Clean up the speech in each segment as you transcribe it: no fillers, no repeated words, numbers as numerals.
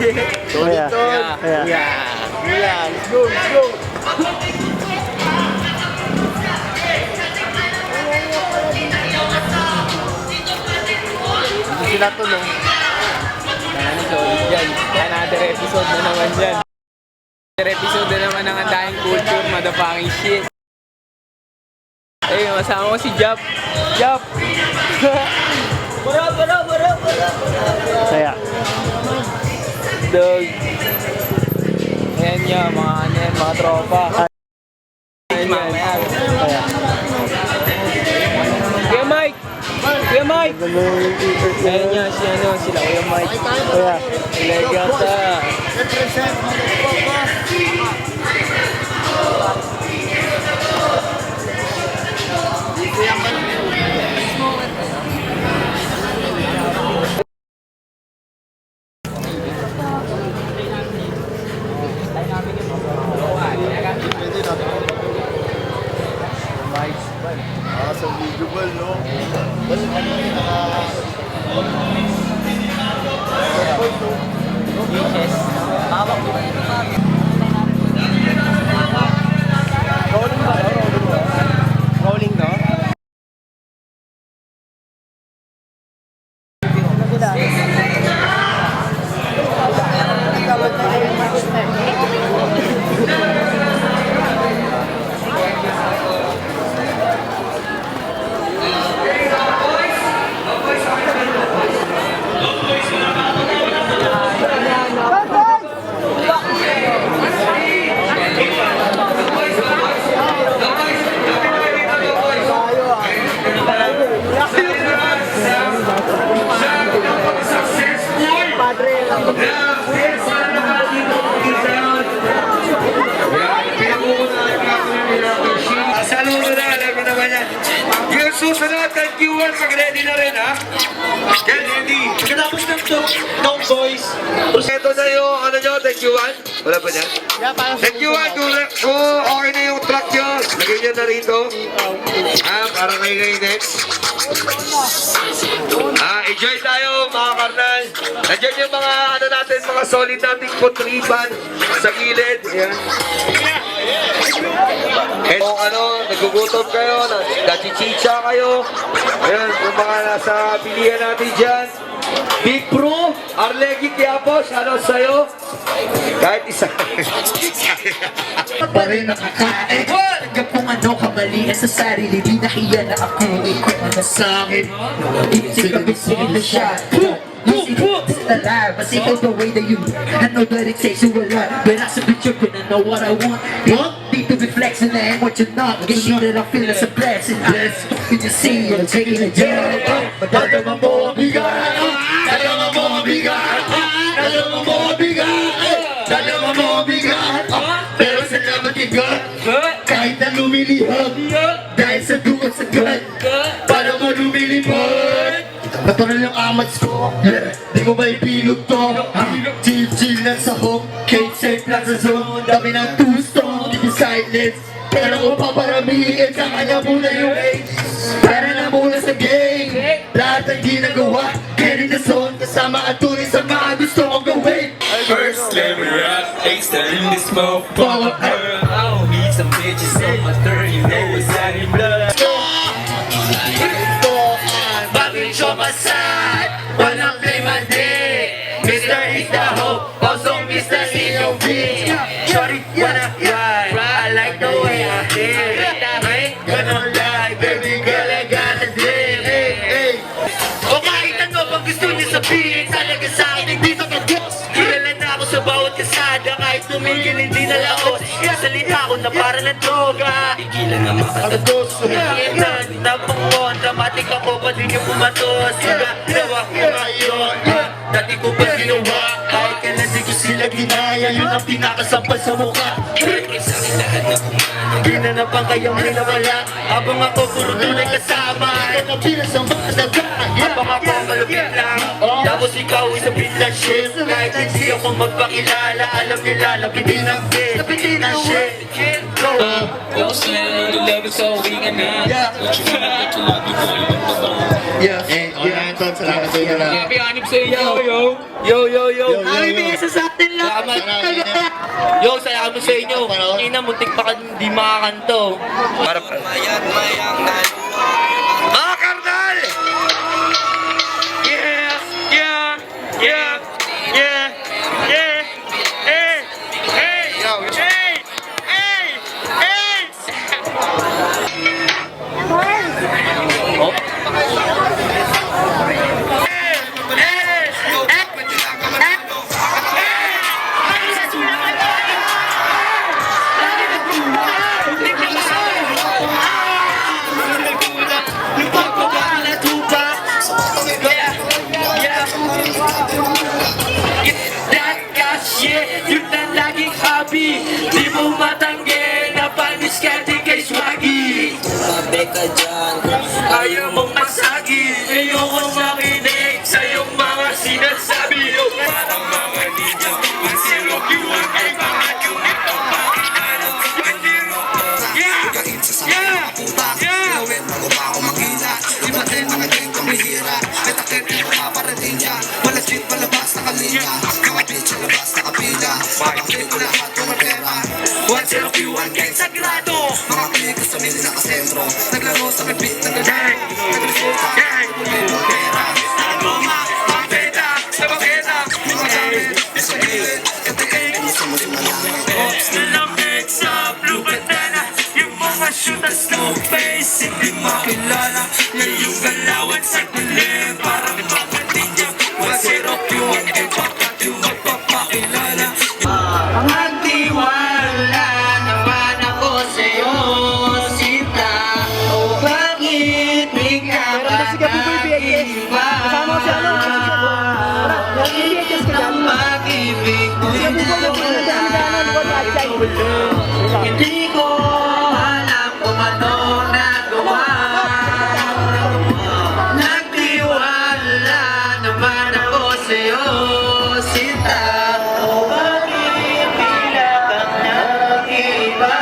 Solid tol. Yeah. Let's go, let's go. Hindi sila tulong. Ano, solid yan. Another episode na naman dyan. Another episode na naman ng Andaing Culture, motherfucking shit. Ayun, masama ko si Jap. Jap! Bara! Saya. Dog. Ayan niya, mga tropa. Ayan yan. Saya. Kuya Mike! Kuya Mike! Ayan niya, sila Kuya Mike. Saya. Legata. Represent sa video ball, no? Rolling, no? Saludo na, alam mo naman yan. Yung susunod, thank you all. Pag-ready na rin, ha? Yan, ready. Pagkatapos ng Dog Boys, Ito na yung, ano nyo, thank you all. Wala pa dyan? Thank you all. Kung okay na yung track nyo, lagay nyo na rito. Para kayo next. Enjoy tayo, mga karnal. Nandiyan yung mga, ano natin, mga solid nating kontriban sa gilid. Ayan. And kung nagugutom kayo, nachichicha kayo, ayan, yung mga nasa pilihan natin dyan. Big Pro, Arlegi Quiapo, shoutout sa'yo. Kahit isa. pa rin nakakain. Hanggang kung ano kamali sa sarili, di nahiya na ako. Ikot na sa akin. Isip ka bisingin na siya. Alive, I see the way that you I know that it takes you a lot, but I submit you're gonna know what I want. Need to be flexing and what you're not. Get sure that I feel it's a blessing. Bless, you just see you're taking a job. Dadama mo ang bigat, dadama mo ang bigat, dadama mo ang bigat, dadama mo ang bigat. Pero salamat igat, kahit na lumilihag, dahil sa dugot sa gat, para mo lumilipad. Natural yung amats ko, di ko ba ipilog to? Chill lang sa home, cake safe lang sa zone. Dami ng two-stone, di silence. Pero kung paparamihin ka kanya muna yung age. Para na muna sa game, lahat ang ginagawa, getting the zone. Kasama at tuloy sa mga gusto kong gawin. First, let me rock, extend in this smoke. Power girl, I don't need some bitches on my third. You know it's out in blood. Show my side, walang claim a day. Mr. is the hope, also Mr. Innovate. Shorty wanna ride, I like the way I hit. I ain't gonna lie, baby girl, I got a dream. O kahit ano bang gusto niyo sabihin, talaga sa akin hindi to kagos. Kilala na ako sa bawat kasada, kahit tumigil hindi na laos. Salita ko na para ng droga, igilan na makatados. Tapang mo, dramatic ako, pa din yung pumatos. Ginawa ko ngayon, dati ko pa ginawa. Kahit kailan di ko sila ginaya, yun ang pinakasampal sa mukha. Ginanapan kayang minawala, habang ako puro tunay kasama. Ito na pilas ang mga dagaan, habang ako malupit lang. Tapos ikaw isabit na shit, kahit hindi ako magpakilala. Alam nila, lapitin ang fit, lapitin ang shit. Don't stand on the level so we can not. What you feel like to love you for you. Yeah, Anton, salamat sa inyo na. Happy Hanip sa inyo, yo! Yo! Happy isa sa atin lang. Yo, saya kami sa inyo. Ina, muntik pa hindi makakanto. Para mga karnal! Yeah, yeah, yeah, yeah, yeah. Hey, hey, hey, hey, hey. Yeah, yun ang laging hobby. Di mo matanggi na paniskerte kay Swaggy. Mabe ka dyan. Ayaw mong masagi, ayokong makinig sa iyong mga sinasabi. Parang mga ninja, ang zero Q1 ay bakit yung itong pakikano. Yung zero, yeah, yeah, yeah. One zero Q1 gang sagrado. Mga pinig sa mili nakasentro. Naglaro sa may beat, naglalang. Nagresulta, nagpulitin pera. Nagoma, pambeta, sa baketa. Mga gamit, sa gilid, katigay. Ops na lang sa blue bandana. Yung mga shooters no face, hindi makilala. Ngayong galawan sa dilim, parang mga ninja. One zero Q1 gang bakit yung magpapakilala. Magtiwala naman ako sa'yo, Sita. O bakit di ka ba nag-iba? Ang pag-ibig ko'y nawala. Hindi ko alam kung anong nagawa. Nagtiwala naman ako sa'yo, Sita. O bakit bigla kang nag-iba?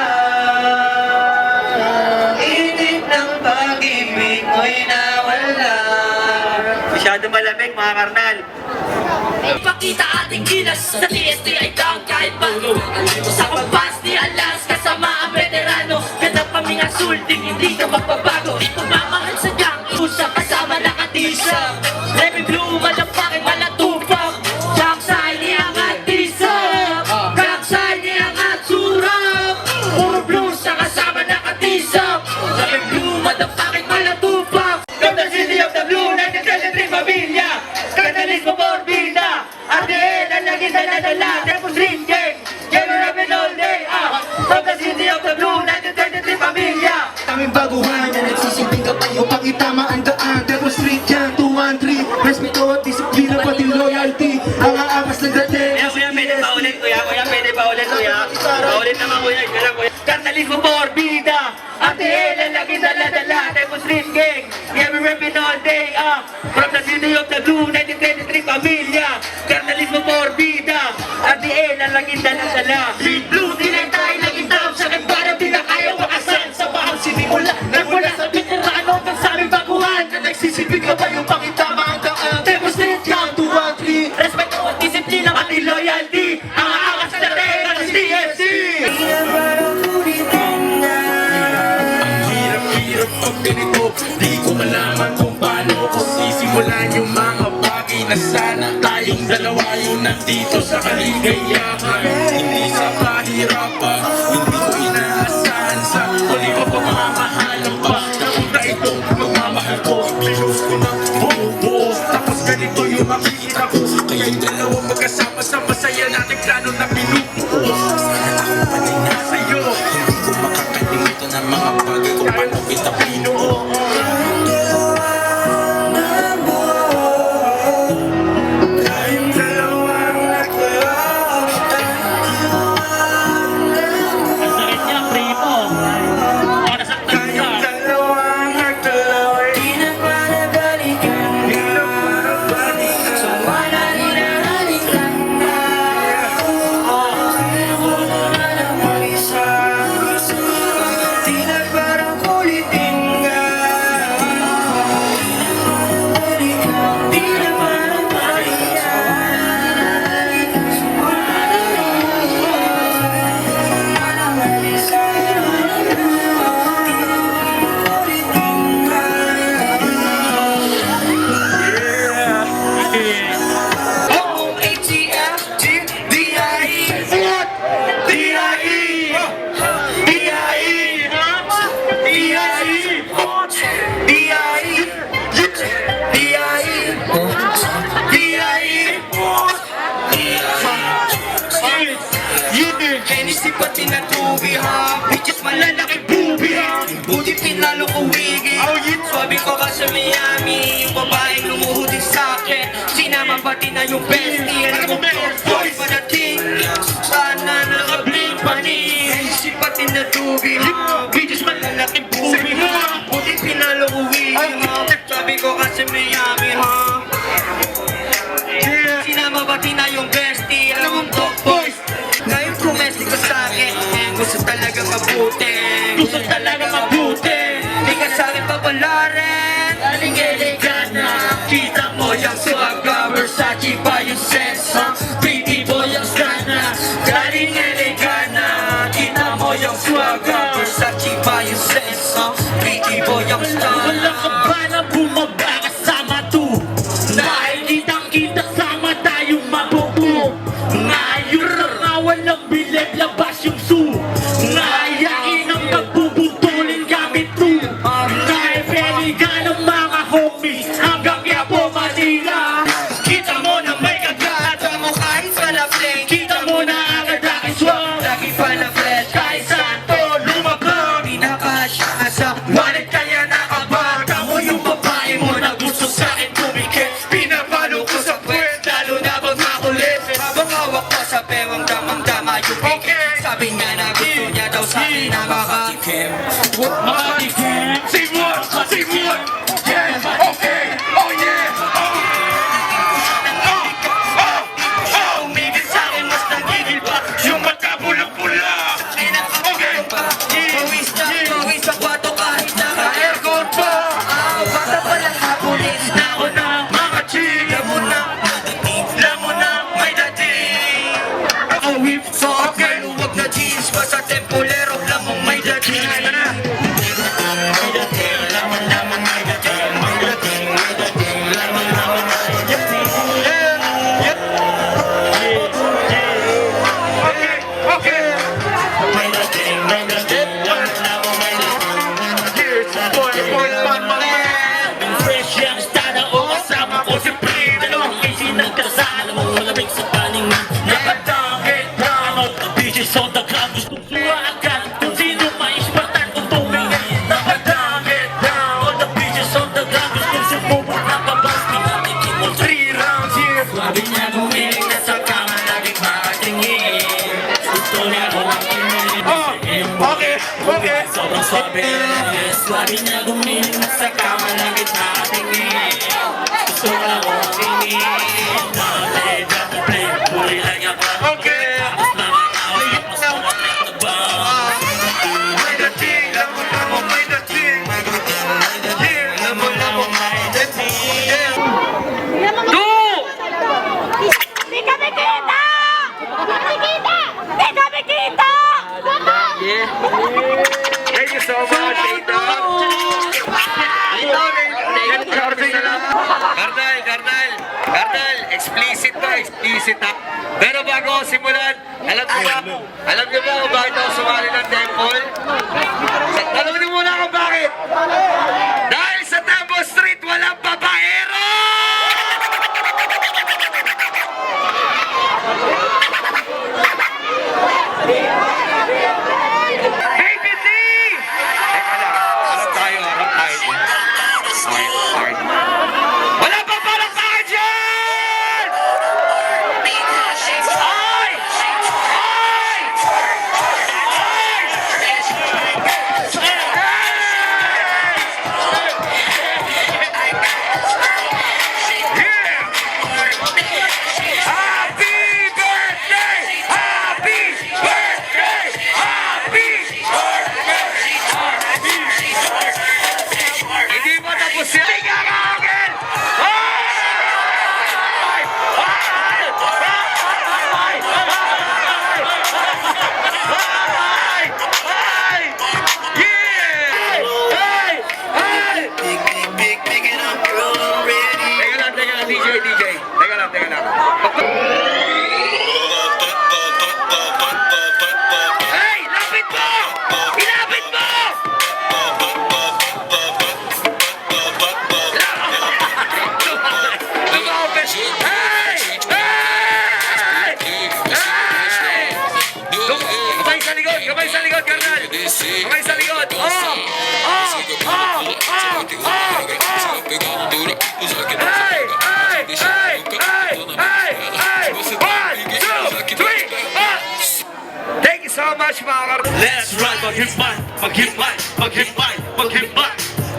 Init ng pag-ibig ko'y nawala. Masyado malamig mga karnal. Ipakita ating gilas sa TST ay down kahit bago. Sa pampas ni Alas kasama ang veterano. Ganda pa mga sulting hindi ka magbabago. Tumamahal sa gang, usap kasama nakatisa. Level blue, malapakin, malatupang. Backside ni ang atisap. Backside ni ang atsurap. Puro blues sa kasama nakatisap. Level blue, malapakin, malatupang. From the city of the blue, 1933 pamilya. Kanalismo for vida. RDL ang lagi dala-dala. Depos Green Gang. Never have been all day. From the city of the blue, 1933 pamilya. Aming baguhan na nagsisilbing kapayo pang itama ang daan. Devil Street yan, 213. Respeto at disiplina pati loyalty. Ang aangas ng dating. Kuya, pwede pa ulit, kuya. Kuya, pwede pa ulit, kuya. Paulit naman, kuya. Kailan, kuya. Kanalismo for vida. RDL ang lagi dala-dala. Depos Green Gang. Never have been all day. From the city of the blue, 1923 pamilya. Kanalismo for vida. RDL ang lagi dala-dala. Big blue, di lang tayo laging down. Sa para di na kaya makasal. Sa bahang sinimula. Nagmula sa veterano ng sa aming baguhan. Na nagsisilbing kapayo pang itama ang daan. Depos Street Gang, 213. Respeto at disiplina pati loyalty. Ang aangas na teka ng TFC. Hirap pag ganito, di ko malaman kung paano ko sisimulan yung mga bagay na sana tayong dalawa yung nandito sa kaligayahan. Hindi sa kahirapan, hindi ko inaasahan sa huli pa pamamahalan pa. Napunta itong magmamahal ko, pinus ko ng buo. Tapos ganito yung makikita ko, kaya yung dalawa magkasama sa masaya nating plano na pinupuo. Sana ako pa din nasa'yo, hindi ko makakalimutan ang mga bagay kung paano kita pinuo. Tayong dalawang nagtuloy. Di na para balikan. Hennessy pati na tubi ha, bitches malalaki bubi ha, buti pinalo ko wigi. Swabe ko ka sa Miami, yung babaeng lumuhod din sa'kin, sinama pati na yung bestie. Alam mo boy padating, sana naka-blink pa ni. Hennessy pati na tubi ha, bitches malalaki bubi ha, buti pinalo ko wigi ha, swabe ko ka sa Miami ha, sinama pati na yung bestie. Alam mo boys, ngayon kumesli ka sa'kin, gusto talaga mabuti, gusto talaga mabuti. Di ka sa'kin papalarin, aling elegana. Kita mo yung swagga, Versace pa yung sense, huh? Pretty boy ang sana, galing elegana. Kita mo yung swagga, Versace pa yung sense, huh? Pretty boy ang sana. Wala ka ba na bumaba kasama to? Dahil kitang kita sama tayong mabubu. Ngayon na nga walang bilib, labas yung su. Ngayain ang pagbubuntulin gamit to. Naipeligan ng mga homies hanggang Quiapo, Manila. Kita mo na may kagat ang mukhain palafling. Kita mo na agad aking swag, lagi palaflesh. Kahit saan to lumabang, pinakasya sa wallet kaya nakabag. Tamo yung babae mo na gusto sa'kin tumikit, pinapalo ko sa puwet, lalo na pag makulit. Habang hawak ko sa bewang damang-dama yung pikit, sabi niya na gusto niya daw sa'kin na makatikim. Makatikim. Say what? Say what? Yeah, okay, oh yeah, Umigil sa'kin mas nagigil pa, yung mata pula-pula. Pawis sa kwarto kahit naka-aircon pa. Basta palang hapulis na ako na mga chick. Alam mo na may dating. Ako whip so okay, huwag na jeans. Basta tempolero, alam mong may dating. May dating, laman-laman may dating. May dating, laman-laman may dating. Okay, May dating, laman-laman may dating. boy, Fresh yung estada o kasama ko si Pri. Dalawang kasi nagkasala mo malamig sa paningan. Nakatangit lang at the bitches on the club. Gustong suwagan kung sino maispatan kung tumingin. Nakatangit lang at the bitches on the club. Gustong sumubok na kabas. Pinatikin mo 3 rounds here. Sabi niya gumiling na sa kama, laging makatingin. Gusto niya ko lang okay. sobrang swabe. Sabi niya gumiling na sa kama, laging makatingin. Gusto niya ko makingin. Play, drop and play, puli lang niya pa. Okay. Tapos mamakaw, tapos mawakit na ba? May dating, alam mo may dating. Alam mo may dating. Di kami kita! Di kami kita! Di kami kita! Thank you so much, Tito. Kardal, explicit na. Pero bago ako simulan, alam niyo ba kung bakit ako sumali ng temple? Alam niyo muna kung bakit? Dahil sa Temple Street, walang babaero! Baby D! Teka lang, harap tayo. Okay. Wala pa parang tayo dyan! Ay! Hindi pa tapos yan! Tingnan ka akin! Teka lang, DJ. Teka lang. Hey! Lapit mo! Ilapit mo! Lumaw much mga karton. Let's ride, mag-himay, mag-himay, mag-himay, mag-himay.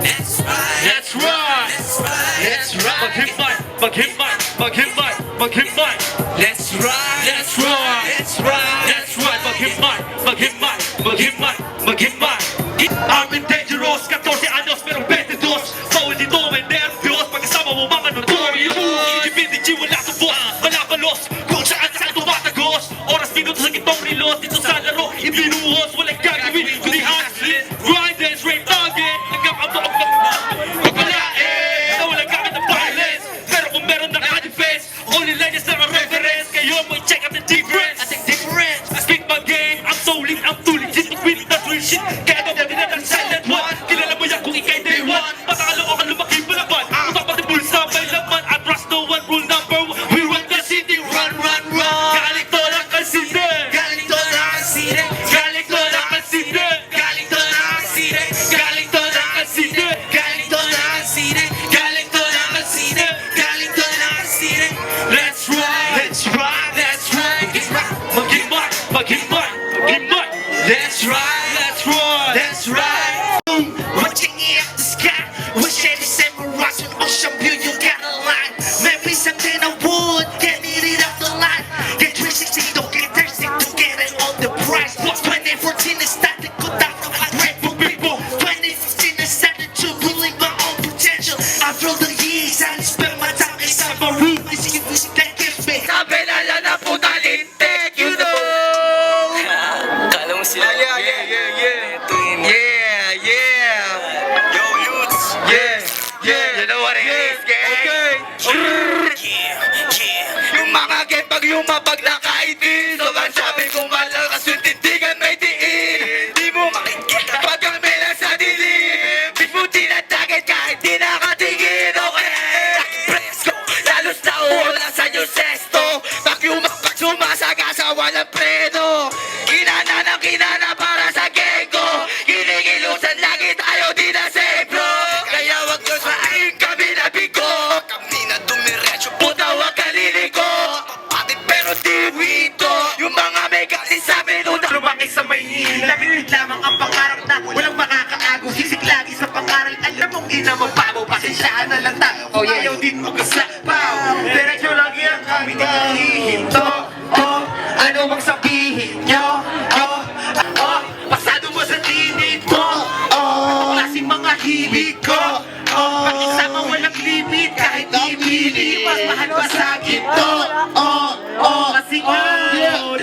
Let's ride, let's ride, let's ride, mag-himay, mag-himay, mag-himay, mag-himay. Let's ride, let's ride, let's ride, let's ride, mag-himay, mag-himay, mag-himay, mag-himay. I'm in dangerous, 14 anos pero 22. Bawal dito may nervyos, pag-isama mo mga notorious. Hindi wala sa boss, malabalos, kung saan tumatagos. Oras minuto sa gitong relos, dito sa laro, ibinuhos, walang gagawin, kundi hustling, grinding, straight target, nagkakabuok ng pagpalain, na walang gamit ng violence, pero kung meron ng defense, only legends na reference, kayo mo check out the difference, I think difference, I speak my game, I'm so lit, I'm too legit, to win that real shit, kaya daw pwede na ng silent one, kilala mo yan kung ikay day one, patalo o ka lumaki palaban, utapatibul sa may laman, I trust no one, rule number one, we run the city, run, run, run, galing to lang kasite, galing to lang kasite, galing to lang kasite, galing to lang kasite, galing to lang kasite, galing to lang kasite, galing to lang kasite, galing to lang kasite. Let's ride, let's ride, let's ride, mag-himay, mag-himay, mag-himay. Let's ride, let's ride, let's ride. Watching it up the sky, wish it is ever rising, ocean view, you got a line. Maybe something I would get it up the line. Get 360, don't get thirsty to get it on the price. 2014 is starting to go down from ungrateful people. 2015 is starting to believe my own potential. After the years, I spend my time inside my room. I see music that gives me. Sabi na lang na po talintek, you know. Kala mo sila. Yeah. Yo, youths. You know what it is, gang? Yung mga game pag lumabag na kaitin, sobrang sabi kong malakas yung tindigan may diin. Di mo makikita pag kami nasa dilim. Bitch mo tinatagad kahit di nakatingin, okay? Presko, lalos na wala sa yung sesto. Pag lumabag sumasagasa walang preno. Kinana para sa gengko. Kinikilusan lagi tayo di na safe, bro. Kaya wag nyo saing kami na bigo. Kami na dumiretso, puta wag kaliliko. Papatit pero di wito. Yung mga may galing sa minuto. Lumaki sa Maynila, lamig lamang ang pangarap na walang makakaagaw. Sisig lagi sa pangaral, alam mong ina mababaw. Pasensyaan na lang tayo, kung ayaw din mo kaslapaw. Diretso lang yan, kami di hihinto. Ano mang sabihin nyo? Pasado mo sa tinid ko. Klaseng mga hilig ko. Pakisama walang limit, kahit di pili. Mas mahal pa sa ginto. Kasi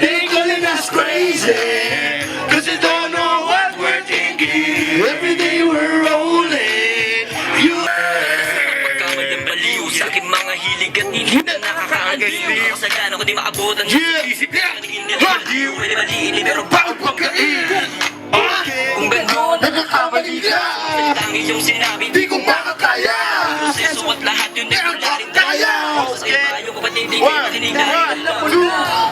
They calling us crazy, cause you don't know what we're thinking. Every day we're rolling. You pagkamalang baliw sa aking mga hilig at hindi na nakakaaliw. Ako sa gana ko di makabutan. Isip na, naging baliw. Pwede maliili pero bakit pagkain? Kung gano'n, nagkakamali ka. ang iyong sinabi, Di ko makakaya. proseso at lahat yun ay kularin Kaya. Sa ibayo ko ba't hindi kayo marinig na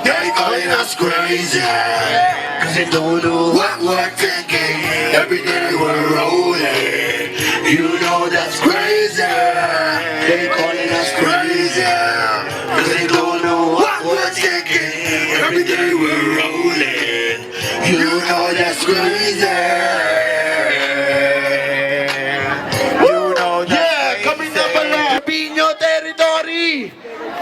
They calling us crazy, cause they don't know what we're thinking. Every day we're rolling. You know that's crazy. They calling us crazy, cause they don't know what we're thinking. Every day we're rolling. You know that's crazy. You know that's kami na pala. Pino territory.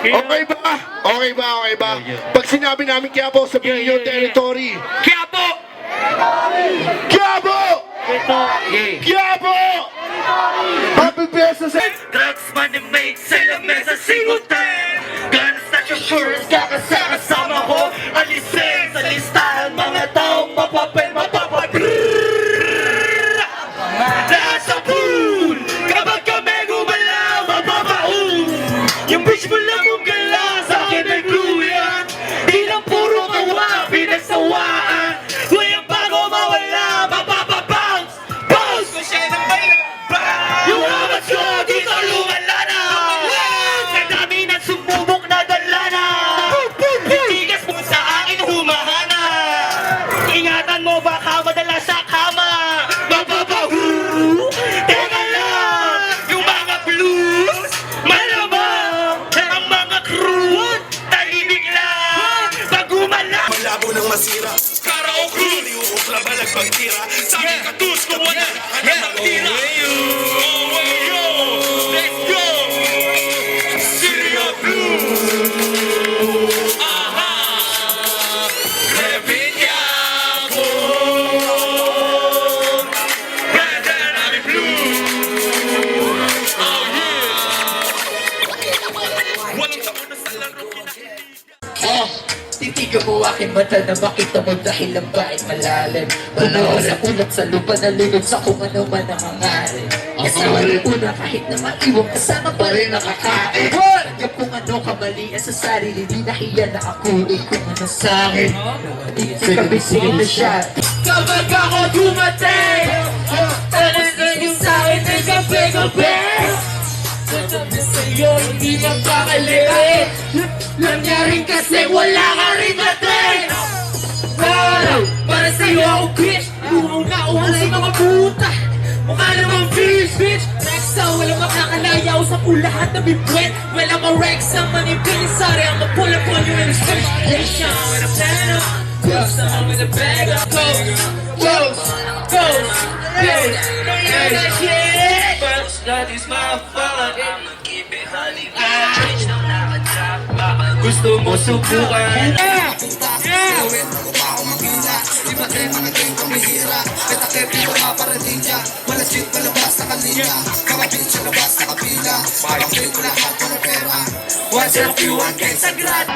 Okay ba? Okay ba? Pag sinabi namin Quiapo, sabihin nyo territory. Quiapo! Quiapo! Quiapo! Happy Fiesta sa... Drugs, money made, sila mesa, singutan. Guns, not your shirts, kakasama ko. Alisin sa listahan, mga taong mapapel, nasa pool, kapag kami gumalaw, mapapaun. Yung bitch mo lang mong gala, sa akin ay clue yan. Di lang puro kawa, pinagsawaan. Kuyang bago mawala, mapapabounce, bounce. Kung siya nang bayan, yung amat ko, dito lumala na. Kadami na sumubok na dala na. Bigyan mo aking mata na makita mo dahil ang bait malalim. Panahon sa ulat sa lupa na lunod sa kung ano man ang hangarin. Kasama rin una kahit na maiwang kasama pa rin nakakain. Tanggap kung ano kamali sa sarili, di nahiya na ako kung ano sa'kin. Sa kabisingin na siya. Kapag ako dumating, ano na yung sa'kin ay gabi-gabi? Sabi sa'yo, hindi magkakaliit. Nangyari kasi wala ka rin natin. Para sa'yo ako bitch, uhaw sa mga puta. Mukha namang bitch. Rexa, walang makakalayaw sa lahat na bibwet. Walang ma-Rexa, manipin. Sorry, I'm a pull up on you in a situation. With a plan up, close, I'm with a bag up. Goes, yeah. First, that is my fault. I'ma keep it honey. Bitch, no nakadrop. Baka gusto mo subukan. What's up, you want gang sagrado?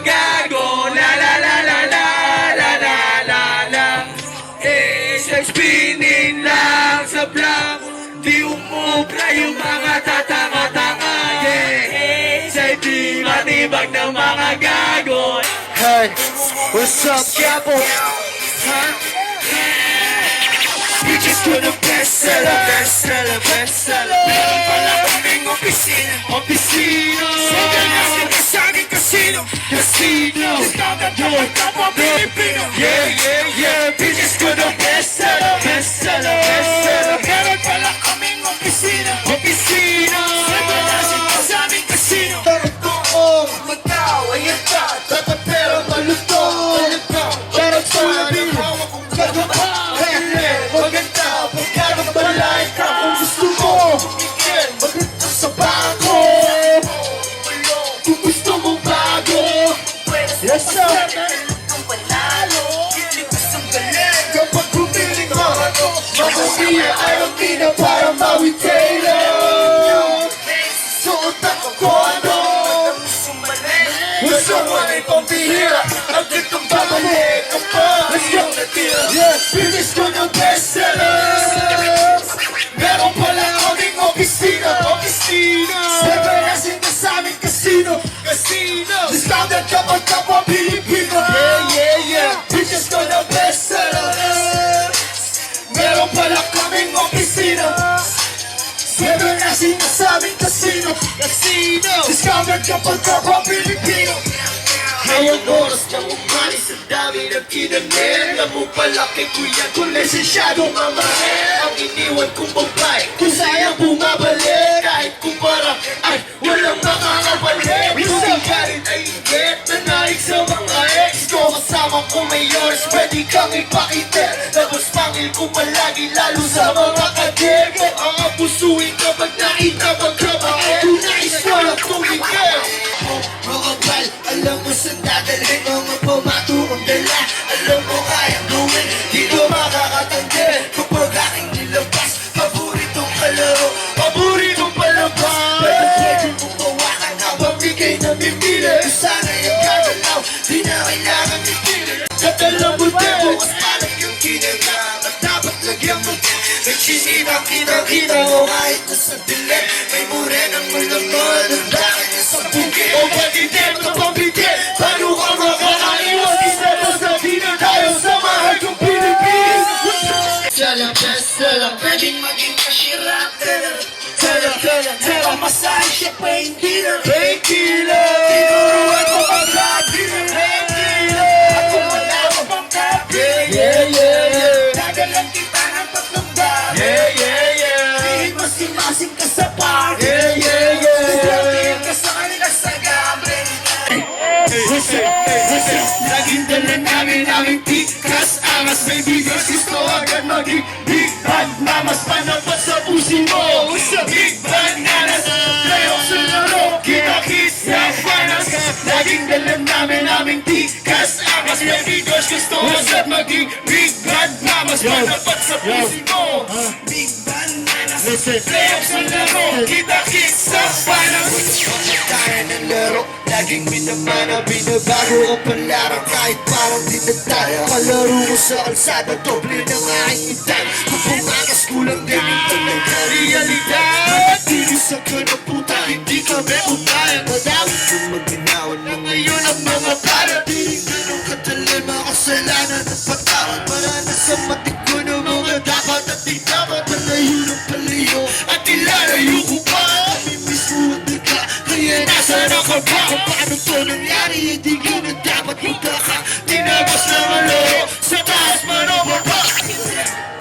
Gago, la la la la la la la la la. Sa spinning lang sa blank. Di umubra yung mga tatanga-tanga. Sa'y di matibag ng mga gago. Hey, what's up, Capo? Huh? You just gonna bestseller. Meron pala kaming opisina. Sa aming casino. Discounted kapwa Pilipino. Yeah, bitches gonna bestseller. Meron pala kaming opisina. Sa aming casino. Toong magkawayan ka, dapat pero malutong. Pero sabi, hawak kong gagapa. Maganda, pagkakabalay ka kung gusto mo. Maganda sa bangko. Kung gusto mong bago. Yes sir. Kapag pumiling ka, mabumiya ay ang pina para mawitailor. Suotan ko ano. Gusto mo na itong bihira. Ang ditong babalik ka pa. Let's go. Yes, finish ko ng bestsellers. Meron pala kaming opisina. Seven na sa aming casino. Discounted kapag kapwa Pilipino. Yeah. Bitches ko ng bestsellers. Meron pala kaming opisina. Seven na sa aming casino. Discounted kapag kapwa Pilipino. Ngayong oras kang umalis sa dami ng kinaner. Alam mo pala kay kuya kung lisensyado mamahal. Ang iniwan kong babae kung sayang bumabalik. Kahit kumpara ay walang makakabalik. Kung ka rin ay inget na naig sa mga ex ko. Kasama ko may yours, pwede kang ipakita. Tapos pangil ko palagi lalo sa mga kadego. Ang apusuin kapag nakita magkabae. Tunais walang tumigil. Mga pal, alam mo saan dadalhin mga pumatulong dala. Alam mo kayang gawin, di ko makakatanda. Kapag aking nilabas, paboritong kalaro, paboritong palabas. Pero pwede mong kawakan habang di kayo namimili. Sana yung gagalaw, di na kailangan ipili. At alam mo din, bukas parang yung kinagang. At dapat lagyan mo din, may chininang kinakita mo kahit nasa dilim. May murenang malaman, ang bakit niya sa bukid. O patitip na pambitip, paano ka makakaiwan? Isa na sa dina tayo sa mahal kong Pilipinas. Salam, pwedeng maging cashier-rapper. Tela, masahe siya painkiller. Tinuruan ko mag-drug dealer. Ako wala ko bang copy. Dadalan kita ng tatlong dami. Dihil masin-masing ka sa party. Dihil ka sa kanila sa gabi. Laging dala namin aming tikas. Angas may bigas, gusto agad maging big band. Mamas panapat sa pusin mo. Big band nanas, playoff sa laro. Kita-kits na finals. Laging dala namin aming tikas. Angas may laro Laging minamana, binabago ang palaro Kahit parang di na tayo Kalaro ko sa kalsada, doble ng aking itay Kung pumakas, kulang din yung tunay na realidad Tinisan ka na puta, hindi kami upaya Madawin kong maginawan na ngayon ang mga parating Ganong kadali, mga kasalanan at patawad Marana sa matik ko ng mga dapat at di dapat Nalayo ng paliyo at ilalayo ko pa Kami mismo at di ka, kaya nasa na ka ba? Kung paano to nangyari, hindi ko na dapat punta ka Tinabas na malaro, sa taas manobaba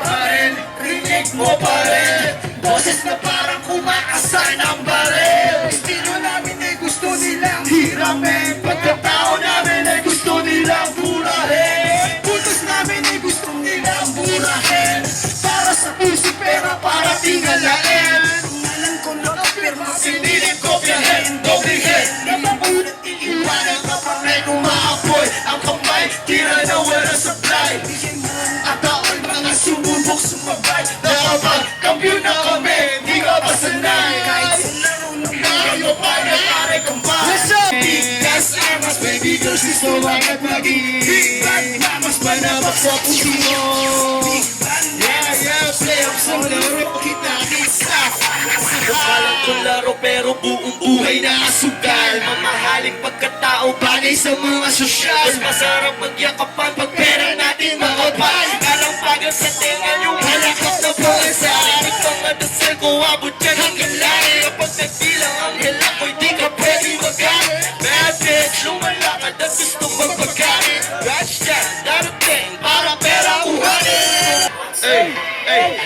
Paren, rinig mo pare Boses na parang kumakasay ng baril Estilo namin ay gusto nilang hiramin Pagkatao namin ay gusto nilang burahin Putos namin ay gusto nilang burahin Para sa puso pera para tingalain Ngalan ko na kapirma Sinilip ko biyahin, doblihin Napapunat iiwanan kapag may umaapoy Ang kamay, tira na wala supply At taon mga sumubok sumabay Nakapag kampiyon na kami, di ka pa sanay Kahit sinaro ng tayo pa na pare kumbay Big gas armas, baby girls gusto agad maging Big bad mamas, panabak sa puso mo Yeah, play up sa laro, kita-kita Nakalang ko laro pero buong buhay na asugal Mamahaling pagkatao, bagay sa mga sosyal Mas masarap magyakapan pag pera natin makapal Alang pagal sa tenga yung halakap na buhay sa akin Mga dasal ko abot yan hanggang lari Kapag nagbilang ang hila ko hindi ka pwede magalit Bad bitch, lumalakad at gusto magpagkain Rush yan, darating para pera uhanin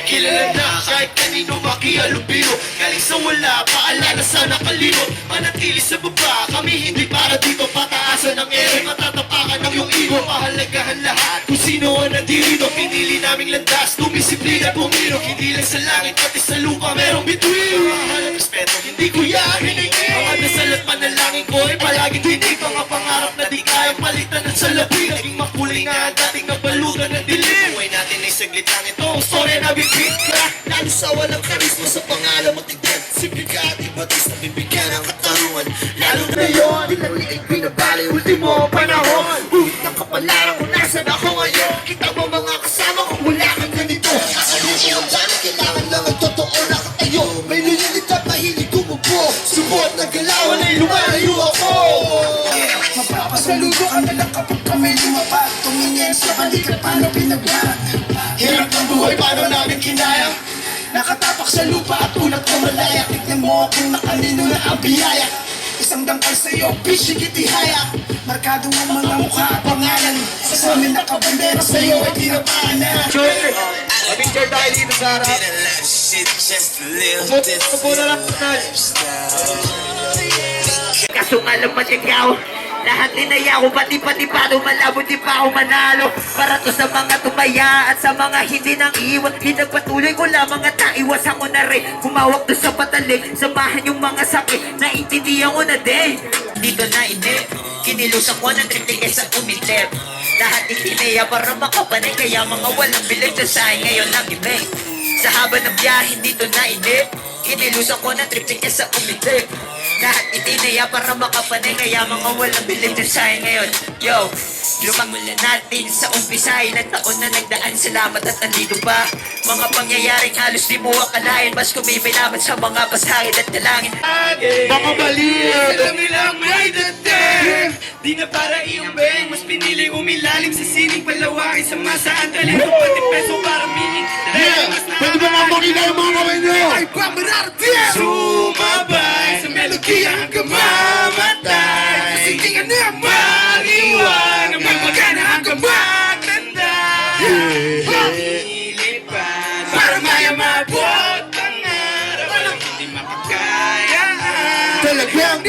kilala na kahit kanino makihalubilo Galing sa wala, paalala sa nakalimot Manatili sa baba, kami hindi para dito Pataasan ang ere, matatapakan ng iyong ego Pahalagahan lahat kung sino ang nandirito Pinili naming landas, dumisiplina pumiro Hindi lang sa langit, pati sa lupa merong bituin Mahal at respeto, hindi ko yan hiningi Mga dasal at panalangin ko ay palaging dinig Mga pangarap na di kayang palitan at salabi Naging makulay na ang dating nabalugan ng dilim Buhay natin ay saglit lang ito, story na bibig ka Lalo sa walang karisma sa pangalan mo tignan Simple ka at ibatis na bibigyan ng katarungan Lalo na yun, pinaliig pinabali Ultimo panahon Uwit ng kapalaran kung nasan ako ngayon Kita mo mga kasama kung wala kang ganito Ano mo ang dami, kailangan lang ang totoo nakatayo May lililit at mahilig kumubo Subuhat na galawan ay lumalayo ako Mapapasaludo ka na lang kapag kami lumapag Tumingin sa balikat paano pinaglaran Hirap ng buhay, paano namin kinaya Nakatapak sa lupa at ulat ko malaya Tignan mo kung nakanino na ang biyaya Isang dangkal sa'yo, bishigit ihaya Markado ang mga mukha at pangalan Sa amin nakabandera sa'yo ay tinapaanan Picture tayo dito sa harap. Upo na lang. Kaso nga lang matikaw Lahat linaya ko pati pa malabo di pa ako manalo Para to sa mga tumaya at sa mga hindi nang iwan Pinagpatuloy ko lamang at naiwasan ko na rin Humawak to sa patalik, samahan yung mga sakit Naintindihan ko na din Dito na hindi, kinilusan ko ng tripling kesa umitip Lahat itinaya para makapanay Kaya mga walang bilig sa sahin ngayon lang ibig Sa haba ng biyahe dito na hindi Kinilusan ko ng tripling kesa umitip Lahat itinaya para makapanay Kaya mga walang bilib na sa'yo ngayon Yo, lumamulan natin sa umpisa Ilang taon na nagdaan, salamat at andito pa Mga pangyayaring halos di mo akalain Mas kumibinaman sa mga pasahid at dalangin Mga baliw, alam nilang may dating Di na para iyong bang Mas pinili umilalim sa sining Palawakin sa masaan talento Pati peso para mining Pwede ba mga makina yung mga kamay nyo? Ay pamararating Sumabay sa melodiya hanggang mamatay Kasi di ka na maliwan Ang magmagana hanggang matanda Pamilipad Para maya mabot ang araw Walang hindi makakayaan Talagang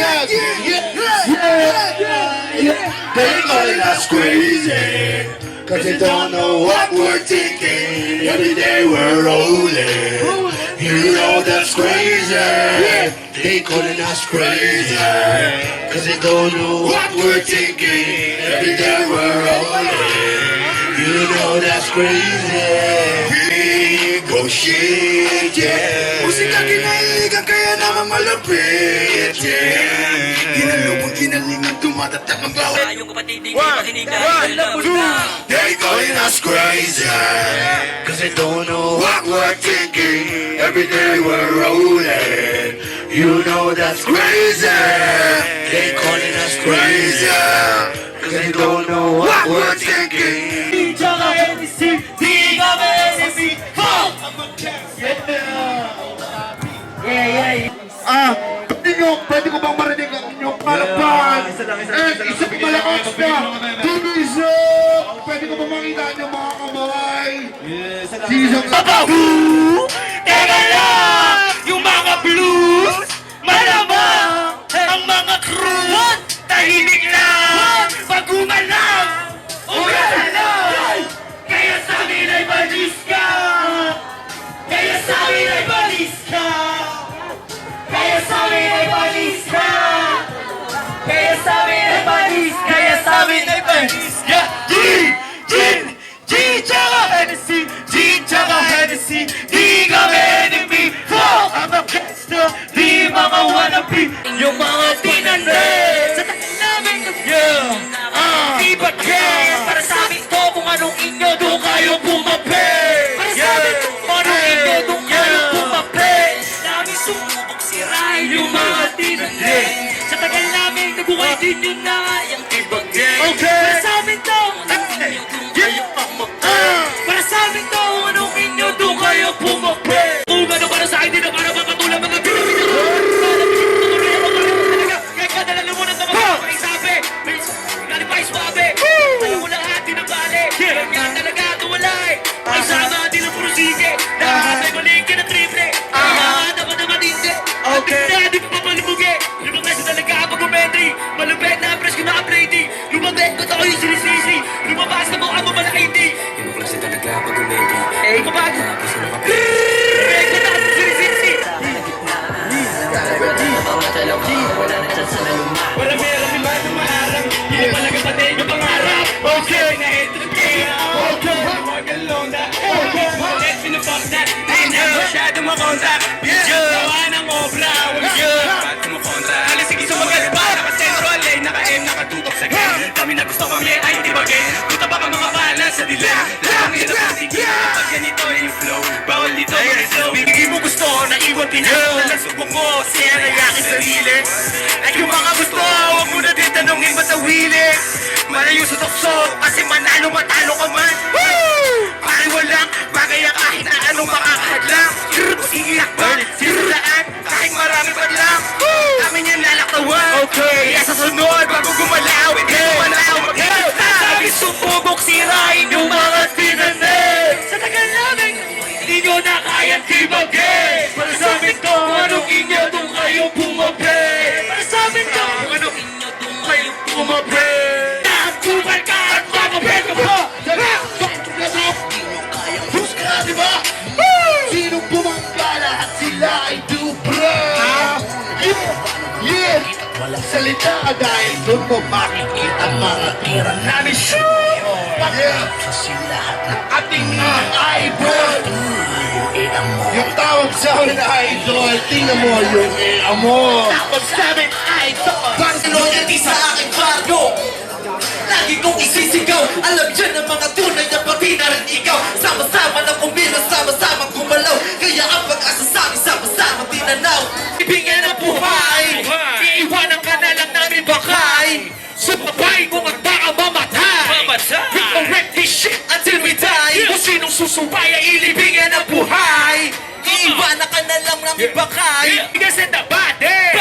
They calling us crazy Cause they don't know what we're thinking Every day we're rolling You know that's crazy They calling us crazy Cause they don't know what we're thinking Every day we're rolling You You know that's crazy. Big oh shit, yeah. Musika kinaigan kaya naman malapit, yeah. Ginalubang ginalingan tumatatag ang bawat. Yung kapatid, di kayo makinigan. They calling us crazy, cause they don't know what we're thinking. Every day we're rolling. You know that's crazy. They calling us crazy, cause they don't know what we're thinking. Pwede ko bang marinig ang inyong palakpan? And isang malakas na Tuniso! Pwede ko bang makita ang inyong mga kamay? Sisang Teka lang! Yung mga blues, malamang ang mga crew, tahimik lang, pag gumalaw, umalaw. Kaya sa amin ay balis ka, kaya sa amin ay balis ka, kaya sa amin ay balis ka, kaya sa amin ay balis, kaya sa amin ay balis ka. G, tsaka Hennessy, G, tsaka Hennessy, di kami enemy, fuck! I'm a gangster, di mga wannabe, yung mga tinanay, sa tagal namin, di ba care? Para sa amin to, kung anong inyo, doon kayo bumapay. Para sa amin to, kung anong inyo, doon kayo bumapay. Dami sumubok sirahin yung mga tinanay, sa tagal namin, nabuhay din yun na nga, yung di ba care? Para sa amin to, para sa amin to, anong inyo, doon kayo bumapay. Kung ano para sa akin, di na para makatulad mga kahit kadalala mo ng mga pag-isabi, may pa iswabe, alam mo lahat, di na bale, ganyan talaga, tuwalay, pagsama, di na puro sige, lahat ay malingki na triple, lahat naman na matindi, na di pa papalibugi, lumabas na talaga pag-commentary, malupet na press ko na Brady, lumabas ko ako yung sinisisi, lumabas na mukha mo malaki hindi, yung klase talaga pag-commentary, lumabas na press ko na sinisisi. Wala meron ba na maharap? Hindi pala kapatid yung pangarap. Okay, na-entertain. Okay, mag-alone na. Okay, let's pinufuck that. Ay na, masyado makontra. Gawa ng obra. Ba't kumukontra? Alis, sige, sumagal. Naka-sentro, alay, naka-M, nakatutok sa game. Kami na gusto kami, ay hindi ba game? Puta ba ka mga bala sa dilim? Lang ito sa sige. Pag ganito yung flow, bawal dito mag-slow. Bigay mo gusto, naiwan pinag. Nalasubok mo, siya na yakin sarili. At yung mga gusto, huwag mo na din tanongin ba't nawili. Malayo sa tukso, kasi manalo matalo ka man. Parang walang bagay ang kahit na anong makakahadlang. Iiyak ba? Sirulaan, kahit marami pa lang. Amin yan lalaktawan. Kaya sa sunod, bago gumalaw, hindi gumalaw, mag-hita. Sabi sumubok, sirain yung mga tinanay. Sa tagal namin, hindi nyo na kaya tibagay. Para sa amin to, anong inyo, doon kayo bumabay. Para sa amin to, anong inyo, doon kayo bumabay. Nakatumal ka at mamabay ka pa. Diba? Sinong bumanggala at sila ay dubra. Yeah! Walang salita ka dahil doon mo makikita mga tira namin. Yeah! Ating mga idol. Yung tawag sa amin na idol, tingnan mo yung mo. Tawag sa amin, idol. Loyalty sa aking baryo. Lagi kong isisigaw. Alam dyan ang mga tunay na pati na rin ikaw. Sama-sama na kumilos, sama-sama gumalaw. Kaya ang pag-asa sa amin, sama-sama tinanaw. Ibigyan ang buhay, iiwanan ka na lang namin bakay. Sumabay kung ang baka mamatay. We correct this shit until we die. Kung sinong susubay ay ilibigyan ang buhay. Iiwanan ka na lang namin bakay. Because in the body,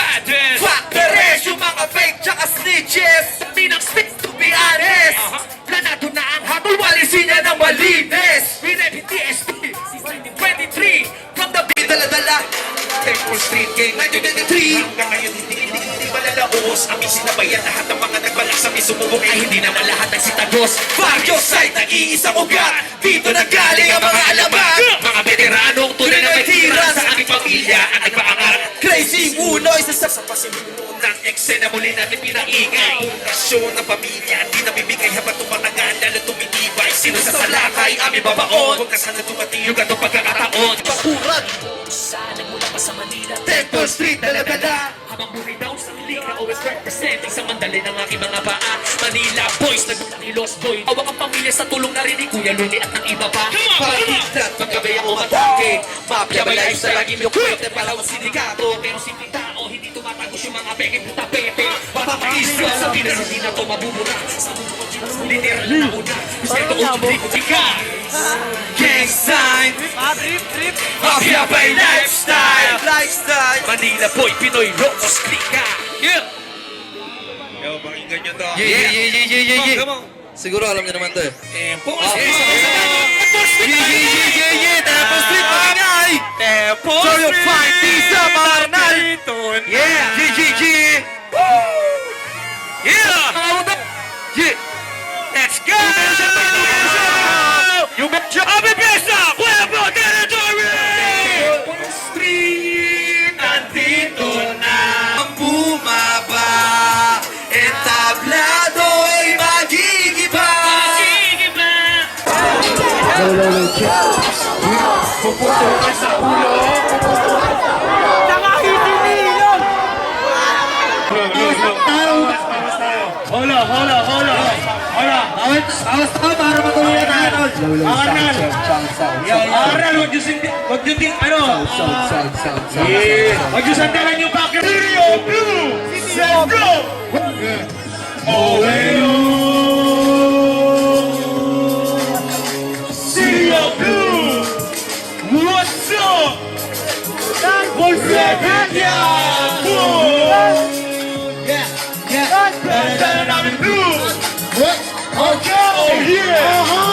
fuck the rest. Yung mga fake tsaka snitches. Sabi ng stick to be honest. Planado na ang hatol, walisin niya ng malinis. We rep TST, 23 from the beat. Dala-dala Temple Street Gang 1993. Hanggang ngayon hindi malalaos. Aming sinabayan lahat ng mga nagbalak sa misumubok ay hindi naman lahat ng sitagos. Barrio site, nag-iisang ugat. Dito nagaling ang mga alamat. Mga veteranong tunay na may tira sa aming pamilya at nagpaangarap. Crazy Uno, isa sa pasimuno ng eksena muli natin pinaingay. Pundasyon ng pamilya, di nabibigay habang tumatagal lalo tumitibay. Sino sa salakay aming babaon. Huwag ka sana dumating yung ganong pagkakataon. Bakuran, Sana mula pa sa Manila Temple Street, Dalagala. habang buhay daw sa liga, always representing sa mandali ng aking mga paa. Manila boys, nagulat ni Lost Boy. Awak ang pamilya sa tulong na rin ni Kuya Luni at ng iba pa. Pagkitlat, Paggabi ako matake, mafia ba lifestyle, lagi yung kwente pala ang sindikato. Pero simpleng tao, hindi tumatagos yung mga peke puta pepe. Papapaisip sa Pinas, hindi na to mabubura. Sa mundo ko, literal na nauna. Gusto ito utuloy ko bika. Gang sign, mafia by lifestyle. Manila boy, Pinoy rock, Ostrika. Yeah! Yo, pakinggan nyo to. Yeah. Siguro alam niyo naman to eh. Tempo Temple Street, maingay! Temple So you find Tisa Marnal! Yeah! GGG! Yeah! Yeah! Let's go! You betcha! Abi Pesa! Cuervo Territory! Street, andito na ang bumaba. Entablado ay magigiba. Awas ka para matuloy na tayo. Arnal, huwag nyo din, ano? Huwag nyo sandalan yung packet. Stereo Blue! Let's go! Stereo Blue! What's up? Bolshevik! Yeah! Blue! Oh yeah!